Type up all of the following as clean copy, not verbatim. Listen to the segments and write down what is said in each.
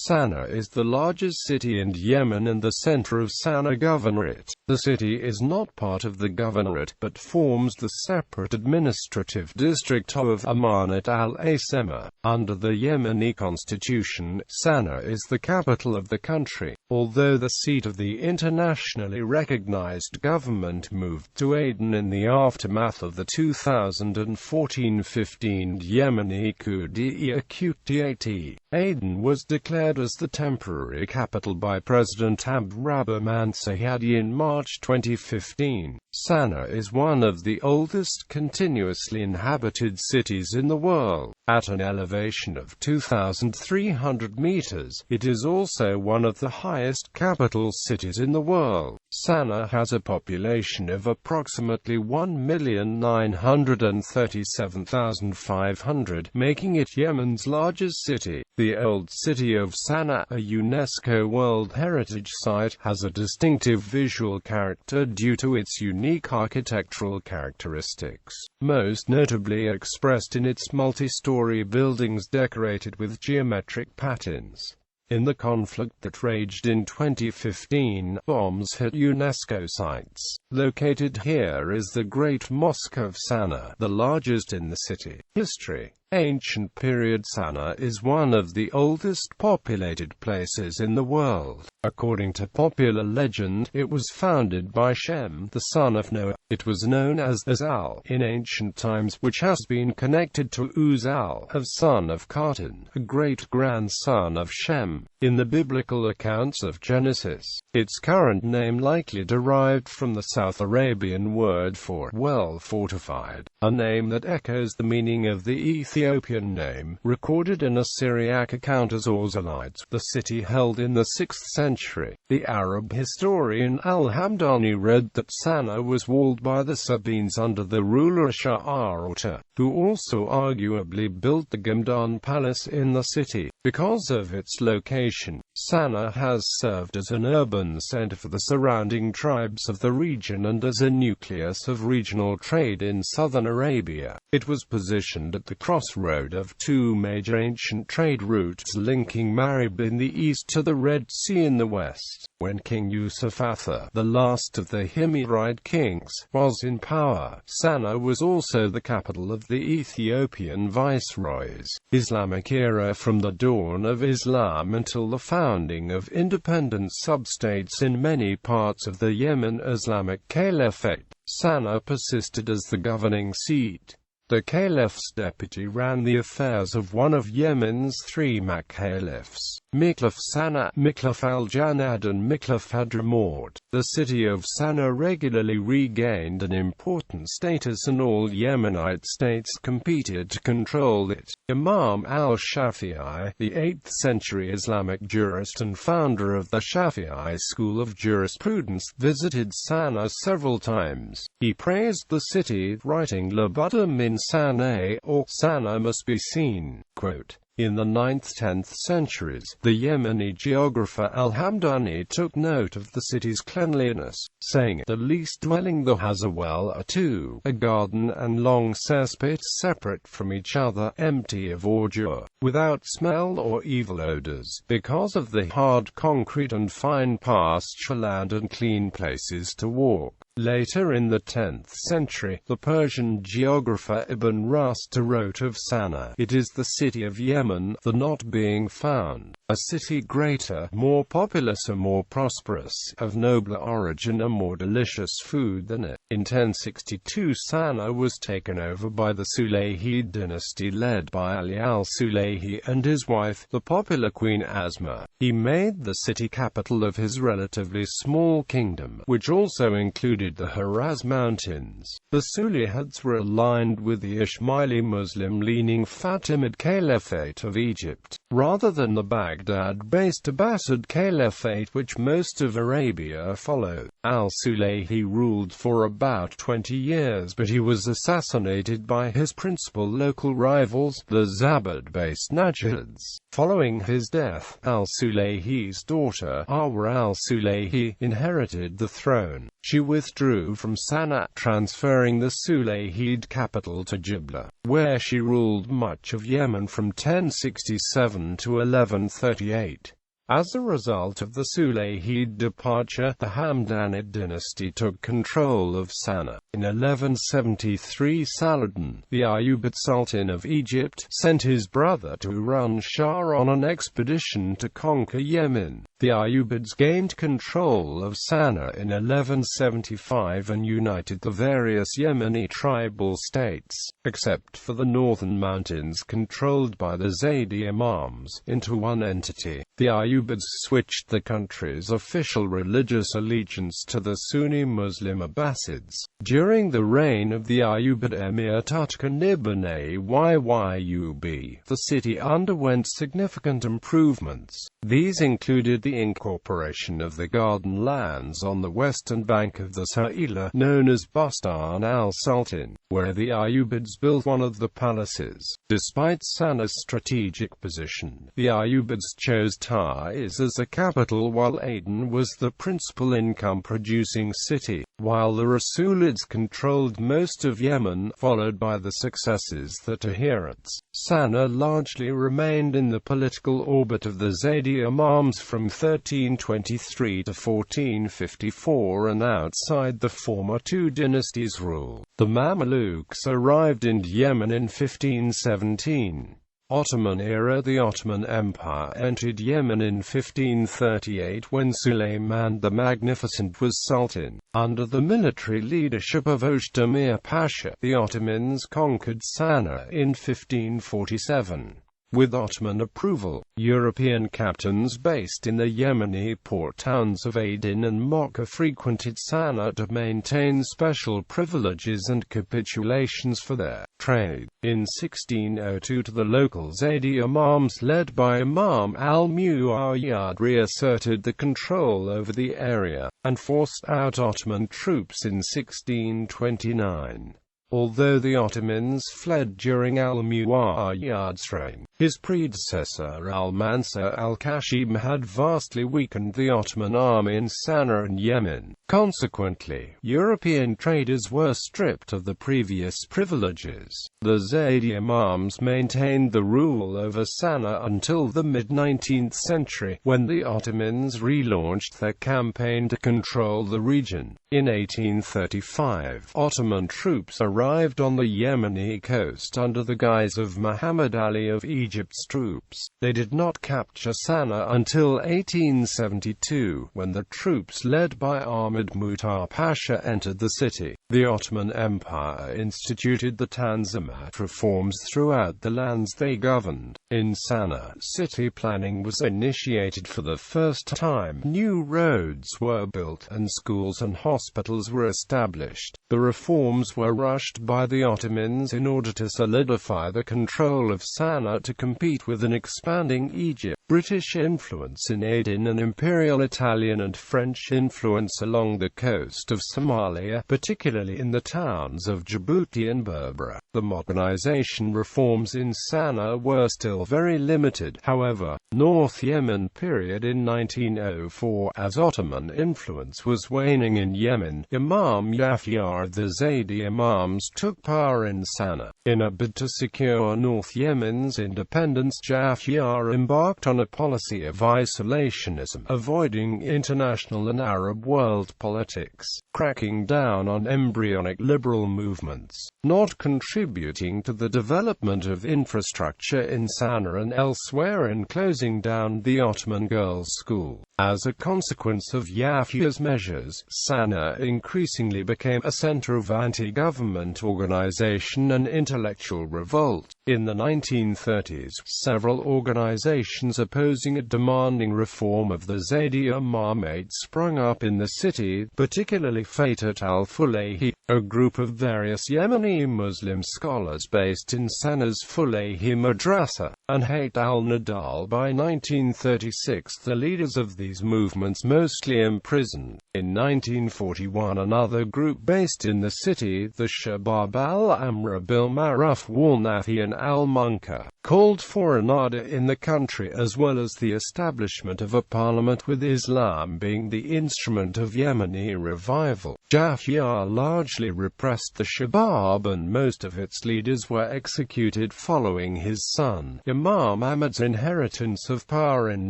Sana'a is the largest city in Yemen and the center of Sana'a Governorate. The city is not part of the governorate, but forms the separate administrative district of Amanat Al-Asemah. Under the Yemeni constitution, Sana'a is the capital of the country, although the seat of the internationally recognized government moved to Aden in the aftermath of the 2014-15 Yemeni coup d'etat. Aden was declared as the temporary capital by President Rabbuh Mansur Hadi in March 2015. Sana'a is one of the oldest continuously inhabited cities in the world. At an elevation of 2,300 meters, it is also one of the highest capital cities in the world. Sana'a has a population of approximately 1,937,500, making it Yemen's largest city. The Old City of Sana'a, a UNESCO World Heritage Site, has a distinctive visual character due to its unique architectural characteristics, most notably expressed in its multi-story buildings decorated with geometric patterns. In the conflict that raged in 2015, bombs hit UNESCO sites. Located here is the Great Mosque of Sana'a, the largest in the city. History. Ancient period Sana'a is one of the oldest populated places in the world. According to popular legend, it was founded by Shem, the son of Noah. It was known as Uzal in ancient times, which has been connected to Uzal, a son of Cartan, a great-grandson of Shem. In the biblical accounts of Genesis, its current name likely derived from the South Arabian word for well-fortified, a name that echoes the meaning of the Ethiopian name, recorded in a Syriac account as Orzalites. The city held in the 6th century. The Arab historian Al-Hamdani read that Sana'a was walled by the Sabines under the ruler Shah-Arta, who also arguably built the Gamdan Palace in the city. Because of its location, Sana'a has served as an urban center for the surrounding tribes of the region and as a nucleus of regional trade in southern Arabia. It was positioned at the crossroad of two major ancient trade routes linking Marib in the east to the Red Sea in the west. When King Yusuf-Atha, the last of the Himyarite kings, was in power, Sana'a was also the capital of the Ethiopian viceroys. Islamic era. From the dawn of Islam until the founding of independent substates in many parts of the Yemen Islamic Caliphate, Sana'a persisted as the governing seat. The caliph's deputy ran the affairs of one of Yemen's three caliphs, Mikhlaf Sana'a, Mikhlaf al-Jannad and Mikhlaf Hadramaut. The city of Sana'a regularly regained an important status and all Yemenite states competed to control it. Imam al-Shafi'i, the 8th century Islamic jurist and founder of the Shafi'i school of jurisprudence, visited Sana'a several times. He praised the city, writing La Budda min Sana'a, or Sana'a must be seen. Quote, in the 9th–10th centuries, the Yemeni geographer Al-Hamdani took note of the city's cleanliness, saying, the least dwelling there has a well or two, a garden and long cesspit separate from each other, empty of ordure, without smell or evil odors, because of the hard concrete and fine pasture land and clean places to walk. Later in the 10th century, the Persian geographer Ibn Rusta wrote of Sana'a, it is the city of Yemen, the not being found, a city greater, more populous and more prosperous, of nobler origin and more delicious food than it. In 1062 Sana'a was taken over by the Sulayhi dynasty led by Ali al-Sulayhi and his wife, the popular Queen Asma. He made the city capital of his relatively small kingdom, which also included the Haraz Mountains. The Sulayhids were aligned with the Ismaili Muslim-leaning Fatimid Caliphate of Egypt, rather than the Baghdad-based Abbasid Caliphate which most of Arabia followed. Al-Sulayhi ruled for about 20 years, but he was assassinated by his principal local rivals, the Zabad-based Najids. Following his death, Al-Sulayhi's daughter, Awa al-Sulayhi, inherited the throne. She withdrew from Sana'a, transferring the Sulayhid capital to Jibla, where she ruled much of Yemen from 1067 to 1138. As a result of the Sulayhid departure, the Hamdanid dynasty took control of Sana'a. In 1173, Saladin, the Ayyubid Sultan of Egypt, sent his brother Turan Shah on an expedition to conquer Yemen. The Ayyubids gained control of Sana'a in 1175 and united the various Yemeni tribal states, except for the northern mountains controlled by the Zaydi Imams, into one entity. The Ayyubids switched the country's official religious allegiance to the Sunni Muslim Abbasids. During the reign of the Ayyubid Emir Tutkan ibn Ayyub, the city underwent significant improvements. These included the incorporation of the garden lands on the western bank of the Sa'ila, known as Bustan al-Sultan, where the Ayyubids built one of the palaces. Despite Sana'a's strategic position, the Ayyubids chose Taiz as a capital, while Aden was the principal income-producing city. While the Rasulids controlled most of Yemen, followed by the successors the Tahirids, Sana'a largely remained in the political orbit of the Zaydi Imams from 1323 to 1454 and outside the former two dynasties' rule. The Mamelukes arrived in Yemen in 1517. Ottoman era. The Ottoman Empire entered Yemen in 1538 when Suleiman the Magnificent was Sultan. Under the military leadership of Ojdemir Pasha, the Ottomans conquered Sana'a in 1547. With Ottoman approval, European captains based in the Yemeni port towns of Aden and Mocha frequented Sana'a to maintain special privileges and capitulations for their trade. In 1602, the local Zaydi Imams led by Imam al-Mu'ayyad reasserted the control over the area, and forced out Ottoman troops in 1629. Although the Ottomans fled during al-Mu'ayyad's reign, his predecessor al-Mansur al-Kashim had vastly weakened the Ottoman army in Sana'a and Yemen. Consequently, European traders were stripped of the previous privileges. The Zaydi Imams maintained the rule over Sana'a until the mid-19th century, when the Ottomans relaunched their campaign to control the region. In 1835, Ottoman troops arrived on the Yemeni coast under the guise of Muhammad Ali of Egypt's troops. They did not capture Sana'a until 1872, when the troops led by Ahmed Muhtar Pasha entered the city. The Ottoman Empire instituted the Tanzimat reforms throughout the lands they governed. In Sana'a, city planning was initiated for the first time. New roads were built, and schools and hospitals were established. The reforms were rushed by the Ottomans in order to solidify the control of Sana'a to compete with an expanding Egypt. British influence in Aden and Imperial Italian and French influence along the coast of Somalia, particularly in the towns of Djibouti and Berbera. The modernization reforms in Sana'a were still very limited. However, North Yemen period in 1904, as Ottoman influence was waning in Yemen, Imam Yahya the Zaydi Imams took power in Sana'a. In a bid to secure North Yemen's independence, Yahya embarked on a policy of isolationism, avoiding international and Arab world politics, cracking down on embryonic liberal movements, not contributing to the development of infrastructure in Sana'a and elsewhere, and closing down the Ottoman girls' school. As a consequence of Yahya's measures, Sana'a increasingly became a center of anti-government organization and intellectual revolt. In the 1930s, several organizations opposing a demanding reform of the Zaydi Imamate sprung up in the city, particularly Fatah al-Fulayhi, a group of various Yemeni Muslim scholars based in Sana'a's Fulayhi Madrasa. and Hayat al-Nadal. By 1936 the leaders of these movements mostly imprisoned. In 1941 another group based in the city, the Shabab al-Amr bil-Ma'ruf wal-Nahy al-Munkar, called for an order in the country as well as the establishment of a parliament, with Islam being the instrument of Yemeni revival. Jafar largely repressed the Shabab and most of its leaders were executed following his son, Imam Ahmad's inheritance of power in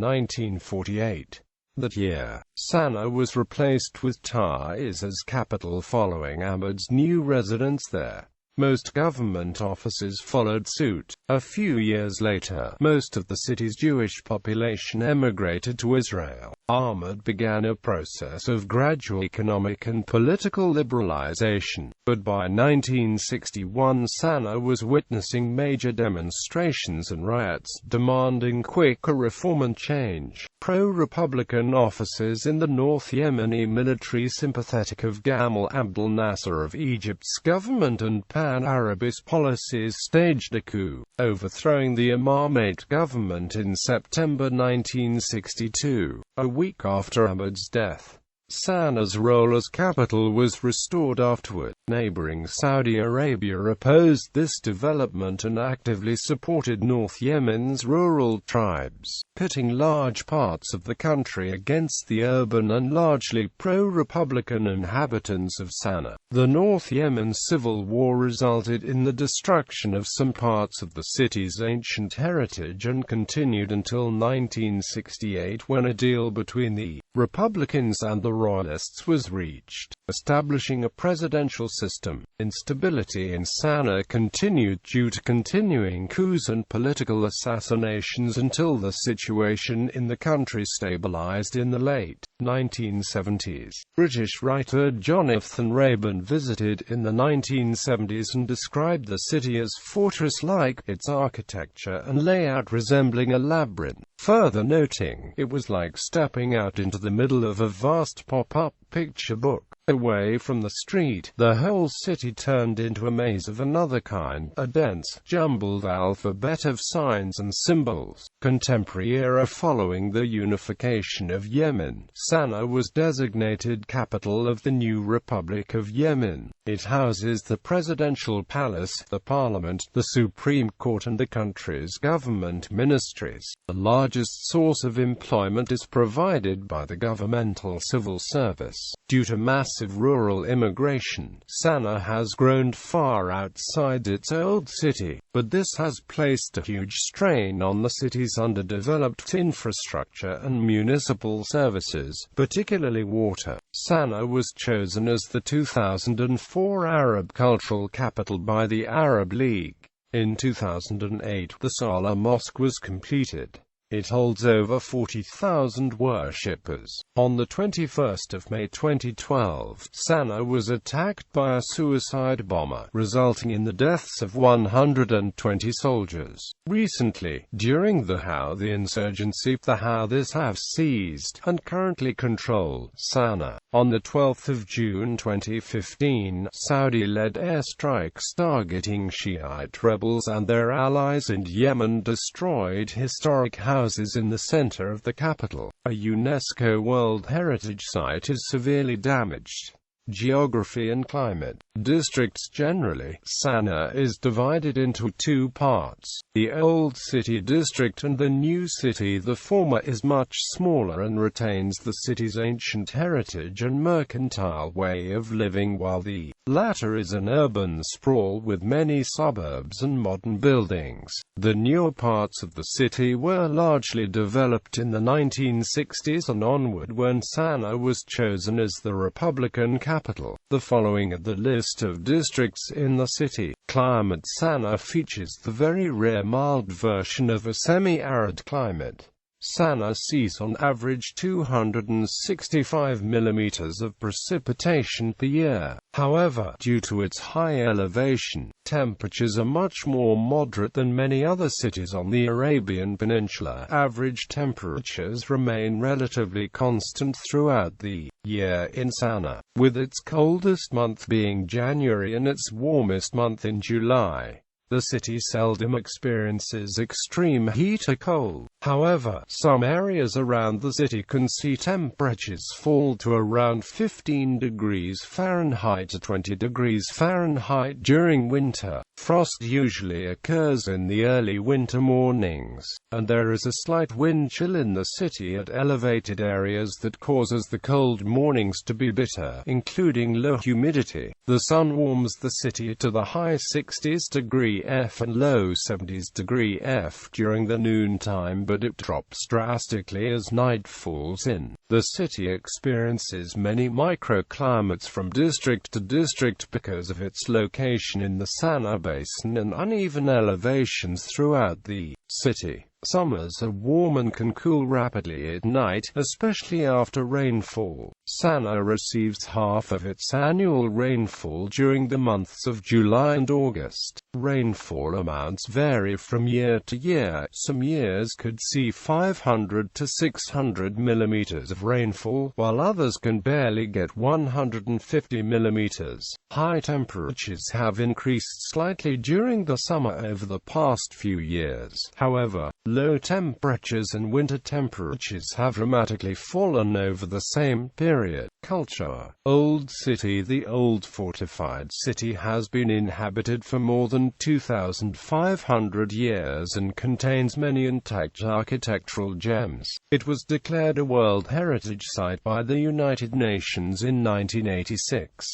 1948. That year, Sana'a was replaced with Taiz as capital following Ahmad's new residence there. Most government offices followed suit. A few years later, most of the city's Jewish population emigrated to Israel. Ahmad began a process of gradual economic and political liberalization, but by 1961 Sana'a was witnessing major demonstrations and riots demanding quicker reform and change. Pro-Republican officers in the North Yemeni military, sympathetic of Gamal Abdel Nasser of Egypt's government and pan-Arabist policies, staged a coup, overthrowing the Imamate government in September 1962, a week after Ahmad's death. Sana'a's role as capital was restored afterward. Neighboring Saudi Arabia opposed this development and actively supported North Yemen's rural tribes, pitting large parts of the country against the urban and largely pro-Republican inhabitants of Sana'a. The North Yemen civil war resulted in the destruction of some parts of the city's ancient heritage and continued until 1968, when a deal between the Republicans and the Royalists was reached, establishing a presidential system. Instability in Sana'a continued due to continuing coups and political assassinations until the situation in the country stabilized in the late 1970s. British writer Jonathan Rayburn visited in the 1970s and described the city as fortress-like, its architecture and layout resembling a labyrinth, further noting, "It was like stepping out into the middle of a vast pop-up picture book. Away from the street, the whole city turned into a maze of another kind, a dense, jumbled alphabet of signs and symbols." Contemporary era following the unification of Yemen, Sana'a was designated capital of the new Republic of Yemen. It houses the presidential palace, the parliament, the Supreme Court and the country's government ministries. The largest source of employment is provided by the governmental civil service. Due to massive rural immigration, Sana'a has grown far outside its old city, but this has placed a huge strain on the city's underdeveloped infrastructure and municipal services, particularly water. Sana'a was chosen as the 2004 Arab Cultural Capital by the Arab League. In 2008, the Salah Mosque was completed. It holds over 40,000 worshippers. On the 21st of May 2012, Sana'a was attacked by a suicide bomber, resulting in the deaths of 120 soldiers. Recently, during the Houthi insurgency, the Houthis have seized, and currently control, Sana'a. On the 12th of June 2015, Saudi-led airstrikes targeting Shiite rebels and their allies in Yemen destroyed historic houses in the center of the capital. A UNESCO World Heritage Site is severely damaged. Geography and climate. Districts generally, Sana'a is divided into two parts, the Old City District and the New City. The former is much smaller and retains the city's ancient heritage and mercantile way of living, while the latter is an urban sprawl with many suburbs and modern buildings. The newer parts of the city were largely developed in the 1960s and onward, when Sana'a was chosen as the Republican capital. The following are the list of districts in the city. Climate. Sana'a features the very rare mild version of a semi-arid climate. Sana'a sees on average 265 mm of precipitation per year. However, due to its high elevation, temperatures are much more moderate than many other cities on the Arabian Peninsula. Average temperatures remain relatively constant throughout the year in Sana'a, with its coldest month being January and its warmest month in July. The city seldom experiences extreme heat or cold. However, some areas around the city can see temperatures fall to around 15 degrees Fahrenheit to 20 degrees Fahrenheit during winter. Frost usually occurs in the early winter mornings, and there is a slight wind chill in the city at elevated areas that causes the cold mornings to be bitter, including low humidity. The sun warms the city to the high 60s degree F and low 70s degree F during the noontime, but it drops drastically as night falls in. The city experiences many microclimates from district to district because of its location in the Sana'a Basin and uneven elevations throughout the city. Summers are warm and can cool rapidly at night, especially after rainfall. Sana'a receives half of its annual rainfall during the months of July and August. Rainfall amounts vary from year to year. Some years could see 500 to 600 millimeters of rainfall, while others can barely get 150 millimeters. High temperatures have increased slightly during the summer over the past few years. However, low temperatures and winter temperatures have dramatically fallen over the same period. Culture. Old City. The old fortified city has been inhabited for more than 2,500 years and contains many intact architectural gems. It was declared a World Heritage Site by the United Nations in 1986.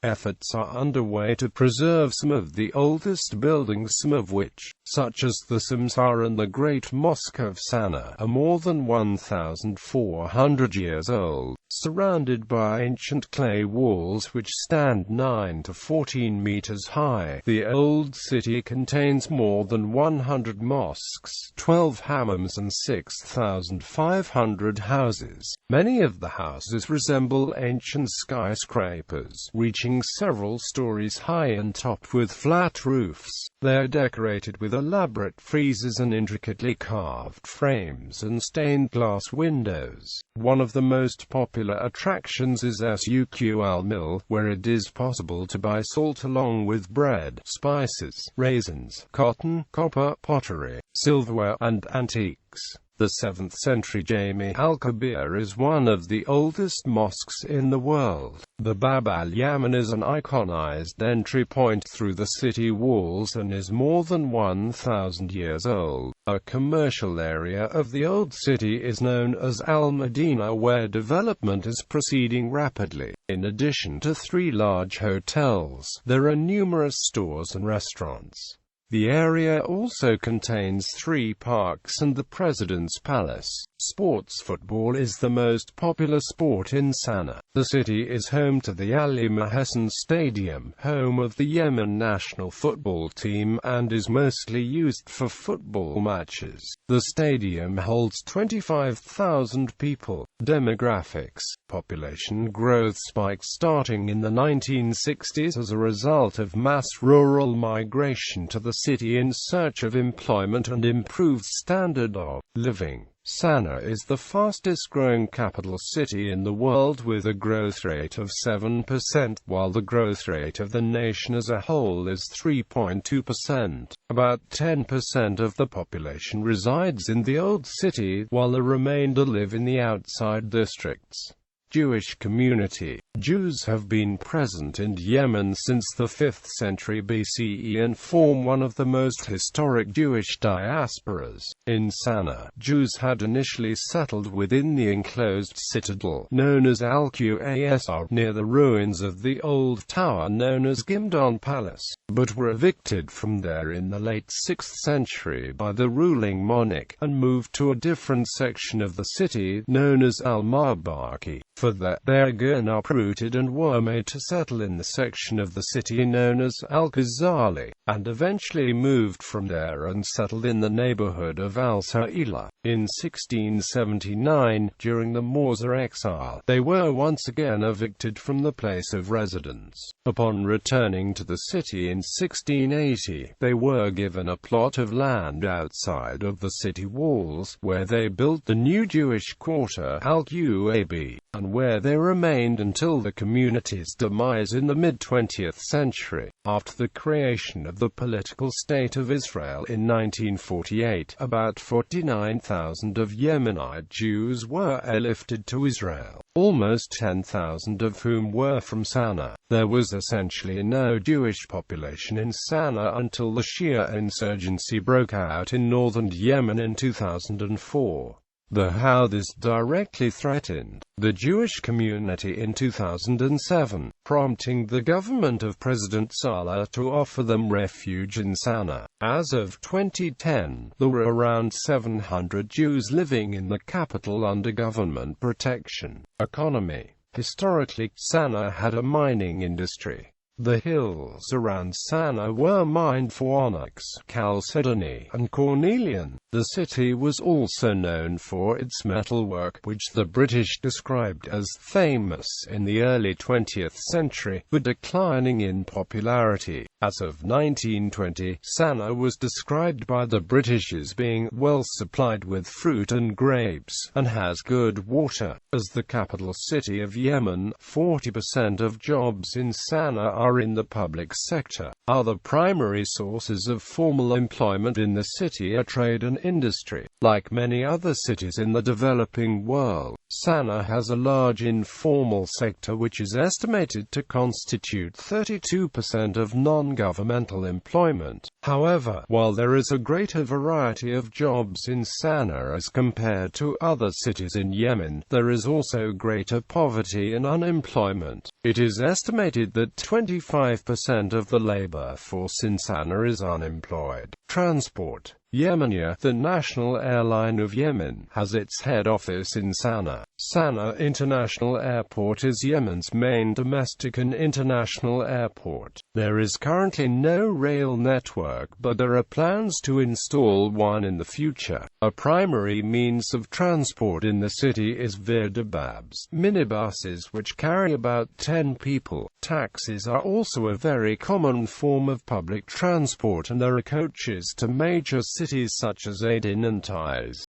Efforts are underway to preserve some of the oldest buildings, some of which, such as the Mansur and the Great Mosque of Sana'a, are more than 1,400 years old, surrounded by ancient clay walls which stand 9 to 14 meters high. The old city contains more than 100 mosques, 12 hammams and 6,500 houses. Many of the houses resemble ancient skyscrapers, reaching several stories high and topped with flat roofs. They are decorated with elaborate friezes and intricately carved frames and stained glass windows. One of the most popular attractions is Suq al-Mill, where it is possible to buy salt along with bread, spices, raisins, cotton, copper, pottery, silverware, and antiques. The 7th century Jami al-Kabir is one of the oldest mosques in the world. The Bab al-Yaman is an iconized entry point through the city walls and is more than 1,000 years old. A commercial area of the old city is known as Al-Medina, where development is proceeding rapidly. In addition to 3 large hotels, there are numerous stores and restaurants. The area also contains 3 parks and the President's Palace. Sports football is the most popular sport in Sana'a. The city is home to the Ali Mahsen Stadium, home of the Yemen national football team, and is mostly used for football matches. The stadium holds 25,000 people. Demographics. Population growth spiked starting in the 1960s as a result of mass rural migration to the city in search of employment and improved standard of living. Sana'a is the fastest growing capital city in the world with a growth rate of 7%, while the growth rate of the nation as a whole is 3.2%. About 10% of the population resides in the old city, while the remainder live in the outside districts. Jewish community. Jews have been present in Yemen since the 5th century BCE and form one of the most historic Jewish diasporas. In Sana'a, Jews had initially settled within the enclosed citadel, known as Al-Qasr, near the ruins of the old tower known as Gimdan Palace, but were evicted from there in the late 6th century by the ruling monarch, and moved to a different section of the city, known as Al-Mabaki. For that, they again uprooted and were made to settle in the section of the city known as Al-Ghazali, and eventually moved from there and settled in the neighborhood of Al-Sa'ila. In 1679, during the Moorza exile, they were once again evicted from the place of residence. Upon returning to the city in 1680, they were given a plot of land outside of the city walls, where they built the new Jewish quarter Al-Quab, and where they remained until the community's demise in the mid-20th century. After the creation of the political state of Israel in 1948, about 49,000 of Yemenite Jews were airlifted to Israel, almost 10,000 of whom were from Sana'a. There was essentially no Jewish population in Sana'a until the Shia insurgency broke out in northern Yemen in 2004. The Houthis directly threatened the Jewish community in 2007, prompting the government of President Saleh to offer them refuge in Sana'a. As of 2010, there were around 700 Jews living in the capital under government protection. Economy. Historically, Sana'a had a mining industry. The hills around Sana'a were mined for onyx, chalcedony, and cornelian. The city was also known for its metalwork, which the British described as famous in the early 20th century, but declining in popularity. As of 1920, Sana'a was described by the British as being well supplied with fruit and grapes, and has good water. As the capital city of Yemen, 40% of jobs in Sana'a are in the public sector. Other primary sources of formal employment in the city are trade and industry. Like many other cities in the developing world, Sana'a has a large informal sector which is estimated to constitute 32% of non-governmental employment. However, while there is a greater variety of jobs in Sana'a as compared to other cities in Yemen, there is also greater poverty and unemployment. It is estimated that 25% of the labor force in Sana'a is unemployed. Transport. Yemenia, the national airline of Yemen, has its head office in Sana'a. Sana'a International Airport is Yemen's main domestic and international airport. There is currently no rail network, but there are plans to install one in the future. A primary means of transport in the city is vir-dababs, minibuses which carry about 10 people. Taxis are also a very common form of public transport, and there are coaches to major cities such as Aden and Taiz.